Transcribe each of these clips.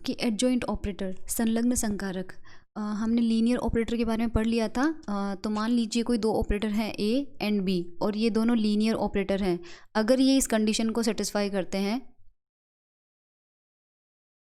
कि adjoint operator संलग्न संकारक हमने लीनियर ऑपरेटर के बारे में पढ़ लिया था। तो मान लीजिए कोई दो ऑपरेटर हैं ए एंड बी और ये दोनों लीनियर ऑपरेटर हैं। अगर ये इस कंडीशन को सेटिस्फाई करते हैं,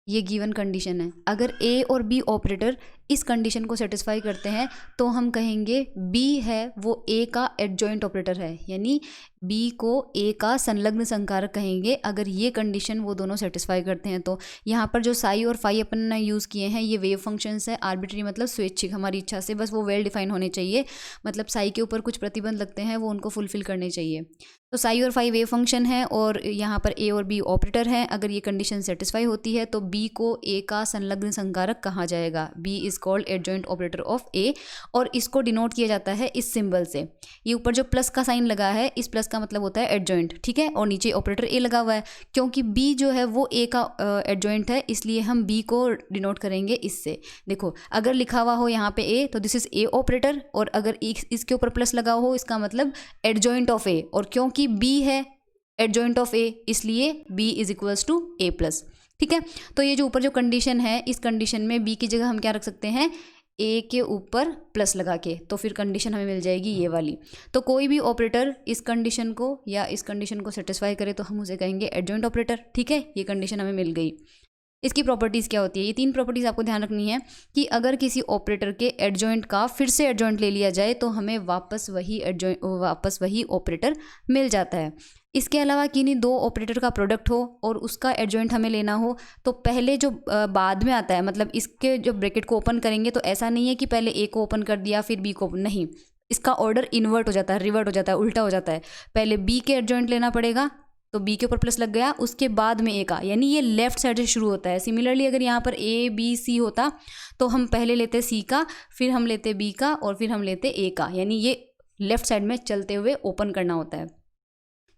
ये गिवन कंडीशन है, अगर ए और बी ऑपरेटर इस कंडीशन को सेटिस्फाई करते हैं तो हम कहेंगे बी है वो ए का एडजॉइंट ऑपरेटर है, यानी बी को ए का संलग्न संकारक कहेंगे अगर ये कंडीशन वो दोनों सेटिस्फाई करते हैं। तो यहाँ पर जो साई और फाई अपन ने यूज़ किए हैं ये वेव फंक्शंस है। आर्बिट्री मतलब स्वैच्छिक, हमारी इच्छा से, बस वो वेल डिफाइन होने चाहिए। मतलब साई के ऊपर कुछ प्रतिबंध लगते हैं वो उनको फुलफिल करने चाहिए। तो साई और फाई वेव फंक्शन है और यहाँ पर ए और बी ऑपरेटर हैं। अगर ये कंडीशन सेटिस्फाई होती है तो बी को ए का संलग्न संकारक कहा जाएगा। B is called adjoint operator of A और इसको डिनोट किया जाता है इस सिंबल से। ये ऊपर जो प्लस का साइन लगा है, इस प्लस का मतलब होता है एडजॉइंट, ठीक है, और नीचे ऑपरेटर ए लगा हुआ है। क्योंकि बी जो है वो ए का एडजॉइंट है, इसलिए हम बी को डिनोट करेंगे इससे। देखो अगर लिखा हुआ हो यहाँ पे ए तो दिस इज ए ऑपरेटर, और अगर इसके ऊपर प्लस लगा हो इसका मतलब एडजॉइंट ऑफ ए, और क्योंकि बी है एडजॉइंट ऑफ ए इसलिए B is equals to A plus. ठीक है, तो ये जो ऊपर जो कंडीशन है, इस कंडीशन में बी की जगह हम क्या रख सकते हैं, ए के ऊपर प्लस लगा के, तो फिर कंडीशन हमें मिल जाएगी ये वाली। तो कोई भी ऑपरेटर इस कंडीशन को या इस कंडीशन को सेटिस्फाई करे तो हम उसे कहेंगे एडजॉइंट ऑपरेटर। ठीक है, ये कंडीशन हमें मिल गई। इसकी प्रॉपर्टीज़ क्या होती है, ये तीन प्रॉपर्टीज़ आपको ध्यान रखनी है कि अगर किसी ऑपरेटर के एडजॉइंट का फिर से एडजॉइंट ले लिया जाए तो हमें वापस वही ऑपरेटर मिल जाता है। इसके अलावा किन्हीं दो ऑपरेटर का प्रोडक्ट हो और उसका एडजॉइंट हमें लेना हो तो पहले जो बाद में आता है, मतलब इसके जो ब्रैकेट को ओपन करेंगे तो ऐसा नहीं है कि पहले ए को ओपन कर दिया फिर बी को, नहीं, इसका ऑर्डर इन्वर्ट हो जाता है, रिवर्ट हो जाता है, उल्टा हो जाता है। पहले बी के एडजॉइंट लेना पड़ेगा तो बी के ऊपर प्लस लग गया, उसके बाद में ए का, यानी ये लेफ्ट साइड से शुरू होता है। सिमिलरली अगर यहाँ पर ए बी सी होता तो हम पहले लेते सी का, फिर हम लेते बी का और फिर हम लेते ए का, यानी ये लेफ्ट साइड में चलते हुए ओपन करना होता है।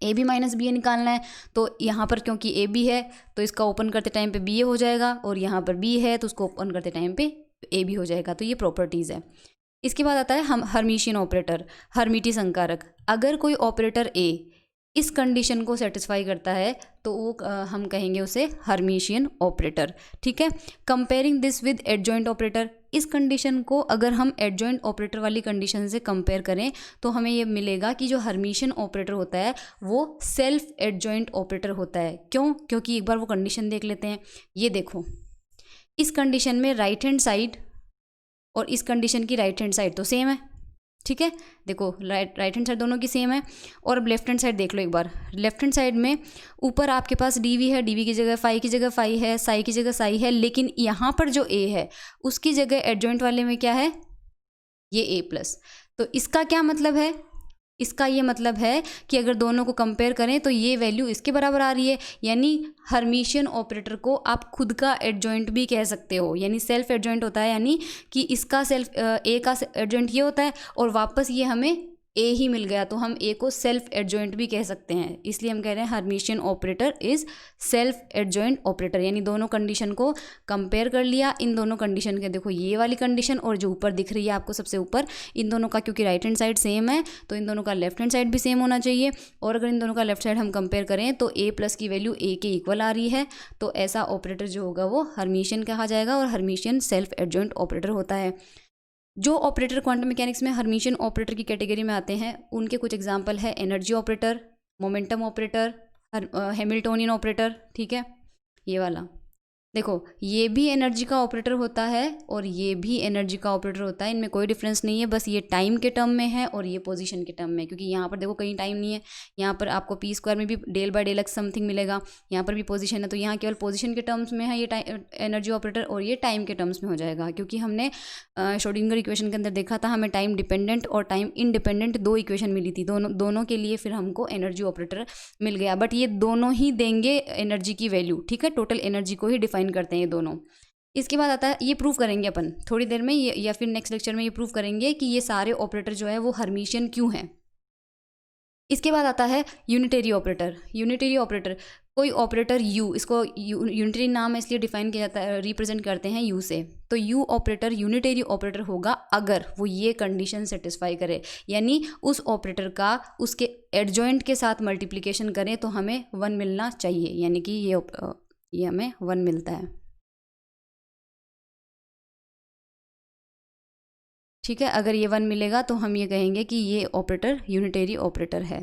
ए बी माइनस बी ए निकालना है तो यहाँ पर क्योंकि ए बी है तो इसका ओपन करते टाइम पे बी ए हो जाएगा, और यहाँ पर बी है तो उसको ओपन करते टाइम पे ए बी हो जाएगा। तो ये प्रॉपर्टीज़ है। इसके बाद आता है हम हर्मिशियन ऑपरेटर, हर्मिटी संकारक। अगर कोई ऑपरेटर ए इस कंडीशन को सेटिस्फाई करता है तो वो हम कहेंगे उसे हर्मिशियन ऑपरेटर। ठीक है, comparing this with adjoint operator, इस कंडीशन को अगर हम एडजॉइंट ऑपरेटर वाली कंडीशन से कंपेयर करें तो हमें ये मिलेगा कि जो हर्मिशियन ऑपरेटर होता है वो सेल्फ एडजॉइंट ऑपरेटर होता है। क्यों? क्योंकि एक बार वो कंडीशन देख लेते हैं। ये देखो, इस कंडीशन में राइट हैंड साइड और इस कंडीशन की राइट हैंड साइड तो सेम है। ठीक है, देखो राइट हैंड साइड दोनों की सेम है। और अब लेफ्ट हैंड साइड देख लो एक बार। लेफ्ट हैंड साइड में ऊपर आपके पास डी वी है, डी वी की जगह फाई की जगह फाई है, साई की जगह साई है, लेकिन यहाँ पर जो ए है उसकी जगह एडजॉइंट वाले में क्या है, ये ए प्लस। तो इसका क्या मतलब है, इसका ये मतलब है कि अगर दोनों को कंपेयर करें तो ये वैल्यू इसके बराबर आ रही है, यानी हर्मिशियन ऑपरेटर को आप खुद का एडजॉइंट भी कह सकते हो, यानी सेल्फ एडजॉइंट होता है, यानी कि इसका सेल्फ ए का एडजॉइंट ये होता है और वापस ये हमें ए ही मिल गया तो हम ए को सेल्फ एडजॉइंट भी कह सकते हैं। इसलिए हम कह रहे हैं Hermitian operator is self adjoint operator, यानी दोनों कंडीशन को कंपेयर कर लिया। इन दोनों कंडीशन के देखो ये वाली कंडीशन और जो ऊपर दिख रही है आपको सबसे ऊपर, इन दोनों का क्योंकि राइट हैंड साइड सेम है तो इन दोनों का लेफ्ट हैंड साइड भी सेम होना चाहिए। और अगर इन दोनों का लेफ्ट साइड हम कंपेयर करें तो ए प्लस की वैल्यू ए के इक्वल आ रही है, तो ऐसा ऑपरेटर जो होगा वो हर्मिशियन कहा जाएगा और हर्मिशियन सेल्फ एडजॉइंट ऑपरेटर होता है। जो ऑपरेटर क्वांटम मैकेनिक्स में हर्मिशियन ऑपरेटर की कैटेगरी में आते हैं उनके कुछ एग्जांपल है energy operator, momentum operator, Hamiltonian operator. ठीक है, ये वाला देखो, ये भी एनर्जी का ऑपरेटर होता है और ये भी एनर्जी का ऑपरेटर होता है, इनमें कोई डिफरेंस नहीं है, बस ये टाइम के टर्म में है और ये पोजीशन के टर्म में, क्योंकि यहाँ पर देखो कहीं टाइम नहीं है, यहाँ पर आपको पी स्क्वायर में भी del by del x something मिलेगा, यहाँ पर भी पोजीशन है, तो यहाँ केवल पोजीशन के टर्म्स में है ये एनर्जी ऑपरेटर और ये टाइम के टर्म्स में हो जाएगा। क्योंकि हमने श्रोडिंगर इक्वेशन के अंदर देखा था हमें टाइम डिपेंडेंट और टाइम इंडिपेंडेंट दो इक्वेशन मिली थी, दोनों के लिए फिर हमको एनर्जी ऑपरेटर मिल गया। बट ये दोनों ही देंगे एनर्जी की वैल्यू, ठीक है, टोटल एनर्जी को ही डिफाइन करते हैं ये दोनों। इसके बाद आता है, ये प्रूव करेंगे अपन थोड़ी देर में या फिर नेक्स्ट लेक्चर में ये प्रूव करेंगे कि ये सारे ऑपरेटर जो है वो हर्मिशियन क्यों हैं। इसके बाद आता है यूनिटरी ऑपरेटर। यूनिटरी ऑपरेटर, कोई ऑपरेटर यू, इसको यूनिटरी नाम है इसलिए डिफाइन किया जाता है, रिप्रेजेंट करते हैं यू से। तो यू ऑपरेटर यूनिटरी ऑपरेटर होगा अगर वो ये कंडीशन सेटिस्फाई करे, यानी उस ऑपरेटर का उसके एडजॉइंट के साथ मल्टीप्लिकेशन करें तो हमें 1 मिलना चाहिए, यानी कि ये हमें 1 मिलता है। ठीक है, अगर ये 1 मिलेगा तो हम ये कहेंगे कि ये ऑपरेटर यूनिटरी ऑपरेटर है।